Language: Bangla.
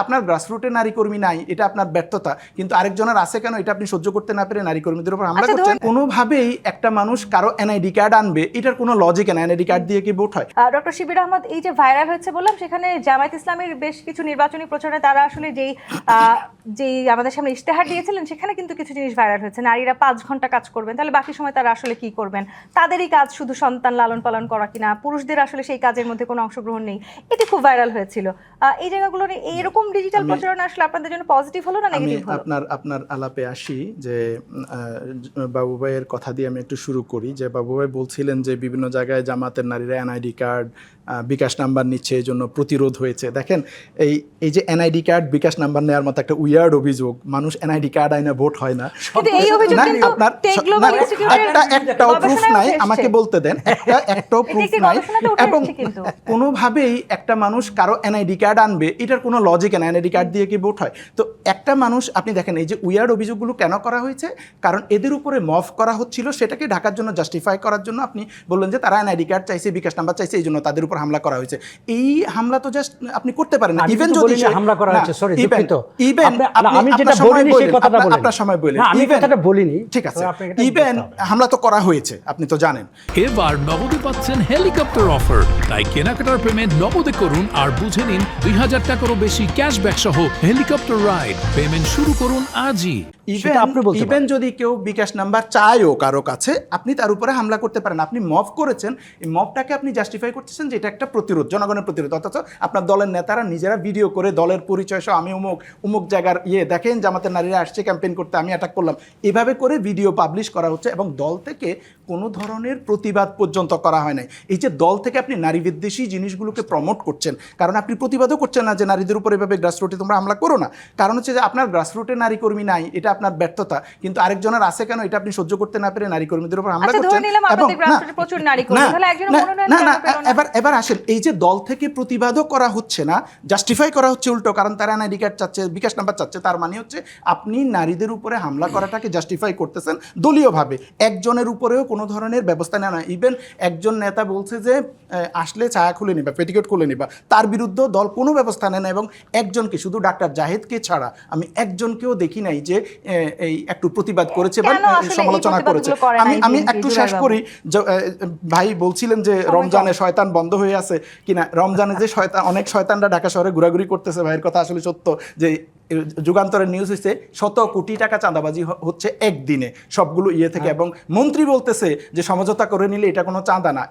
আপনার গ্রাসরুটে নারী কর্মী নাই, এটা আপনার ব্যর্থতা, কিন্তু আরেকজনের আছে কেন এটা আপনি সহ্য করতে না পেরে নারী কর্মীদের উপর হামলা করছেন। কোনোভাবেই একটা মানুষ কারো এনআইডি কার্ড আনবে, এটার কোনো লজিক না। এনআইডি কার্ড দিয়ে কি ভোট হয়? ডক্টর শিবির আহমদ, এই যে ভাইরাল হয়েছে বললাম, সেখানে জামায়াত ইসলামের বেশ কিছু নির্বাচনী প্রচারে তারা আসলে যেই আমাদের সামনে ইশতেহার দিয়েছিলেন, সেখানে কিন্তু কিছু জিনিস ভাইরাল হয়েছে। নারীরা 5 ঘন্টা কাজ করবেন, তাহলে বাকি সময় তারা আসলে কি করবেন? তাদেরই কাজ শুধু সন্তান লালন পালন করা কিনা, পুরুষদের আসলে সেই কাজের মধ্যে কোনো অংশগ্রহণ নেই, এটি খুব ভাইরাল হয়েছিল। এই জায়গাগুলো এইরকম ডিজিটাল প্রচারণা আসলে আপনাদের জন্য পজিটিভ হলো না নেগেটিভ হলো? আপনার আলাপে আসি যে বাবু ভাইয়ের কথা দিয়ে আমি একটু শুরু করি। যে বাবু ভাই বলছিলেন যে বিভিন্ন জায়গায় জামাতের নারীরা এনআইডি কার্ড, বিকাশ নাম্বার নিচ্ছে, এই জন্য প্রতিরোধ হয়েছে। দেখেন, এই যে এনআইডি কার্ড, বিকাশ নাম্বার নেওয়ার মতো একটা উইয়ার্ড অভিযোগ, মানুষ এনআইডি কার্ড আইনা ভোট হয় না, একটাও প্রুফ নাই। আমাকে বলতে দেন, একটাও প্রুফ নাই। এবং কোনোভাবেই একটা মানুষ কারো এনআইডি কার্ড আনবে, এটার কোনো লজিক না। এনআইডি কার্ড দিয়ে কি ভোট হয়? তো একটা মানুষ, আপনি দেখেন এই যে উইয়ার্ড অভিযোগগুলো কেন করা হয়েছে, কারণ এদের উপরে মফ করা হচ্ছিল, সেটাকে ঢাকার জন্য, জাস্টিফাই করার জন্য আপনি বললেন যে তারা এনআইডি কার্ড চাইছে, বিকাশ নাম্বার চাইছে, এই জন্য তাদের উপর হামলা করা হয়েছে। এই হামলা তো জাস্ট আপনি করতে পারেন না। ইভেন যদি হামলা করা হয়েছে, সরি দুঃখিত, ইভেন আমি যেটা বলিনি সেই কথাটা বলেন, আপনার সময় বলেন, আমি কথাটা বলিনি, ঠিক আছে, ইভেন হামলা তো করা হয়েছে, আপনি তো জানেন। এবার নগদে পাচ্ছেন হেলিকপ্টার অফার, তাই কেনাকাটার পেমেন্ট নগদে করুন আর বুঝে নিন 2000 টাকারও বেশি ক্যাশব্যাক সহ হেলিকপ্টার রাইড। পেমেন্ট শুরু করুন আজই। ইভেন যদি কেউ বিকাশ নাম্বার চায়ও কারো কাছে, আপনি তার উপরে হামলা করতে পারেন। আপনি মফ করেছেন, এই মফটাকে আপনি জাস্টিফাই করতেছেন যে এটা একটা প্রতিরোধ, জনগণের প্রতিরোধ। অথচ আপনার দলের নেতারা নিজেরা ভিডিও করে দলের পরিচয় সহ, আমি অমুক জায়গার দেখেন জামাতের নারীরা আসছে ক্যাম্পেইন করতে, আমি অ্যাটাক করলাম, এভাবে করে ভিডিও পাবলিশ করা হচ্ছে এবং দল থেকে কোনো ধরনের প্রতিবাদ পর্যন্ত করা হয় নাই। এই যে দল থেকে আপনি নারী বিদ্বেষী জিনিসগুলোকে প্রমোট করছেন, কারণ আপনি প্রতিবাদও করছেন না যে নারীদের উপর এভাবে গ্রাসরুটে তোমরা হামলা করো না। কারণ হচ্ছে যে আপনার গ্রাসরুটে নারী কর্মী নাই, এটা আপনার ব্যর্থতা, কিন্তু আরেকজনের আছে কেন এটা আপনি সহ্য করতে না পেরে নারী কর্মীদের উপর হামলা করছেন। এবার আসেন, এই যে দল থেকে প্রতিবাদও করা হচ্ছে না, জাস্টিফাই করা হচ্ছে উল্টো, কারণ তারা এনআইডি কার্ড চাচ্ছে, বিকাশ নাম্বার চাচ্ছে, তার মানে হচ্ছে আপনি নারীদের উপরে হামলা করাটাকে জাস্টিফাই করতেছেন দলীয়ভাবে। একজনের উপরেও কোনো ধরনের ব্যবস্থা নেওয়া নয়। ইভেন একজন নেতা বলছে যে আসলে ছায়া খুলে নিবা, পেটিকোট খুলে নিবা, তার বিরুদ্ধে দল কোনো ব্যবস্থা নেয় না। এবং একজনকে, শুধু ডাক্তার জাহেদকে ছাড়া আমি একজনকেও দেখি নাই যে এই একটু প্রতিবাদ করেছে বা সমালোচনা করেছে। আমি একটু শেষ করি। ভাই বলছিলেন যে রমজানে শয়তান বন্ধ হয়ে আছে কিনা, রমজানে যে অনেক শয়তানরা ঢাকা শহরে ঘোরাঘুরি করতেছে, ভাইয়ের কথা আসলে সত্য। যে যুগান্তরের নিউজ হয়েছে 100 কোটি টাকা চাঁদাবাজি হচ্ছে একদিনে সবগুলো থেকে, এবং মন্ত্রী বলতেছে যে সমঝোতা করে নিলে এটা কোনো চাঁদা না।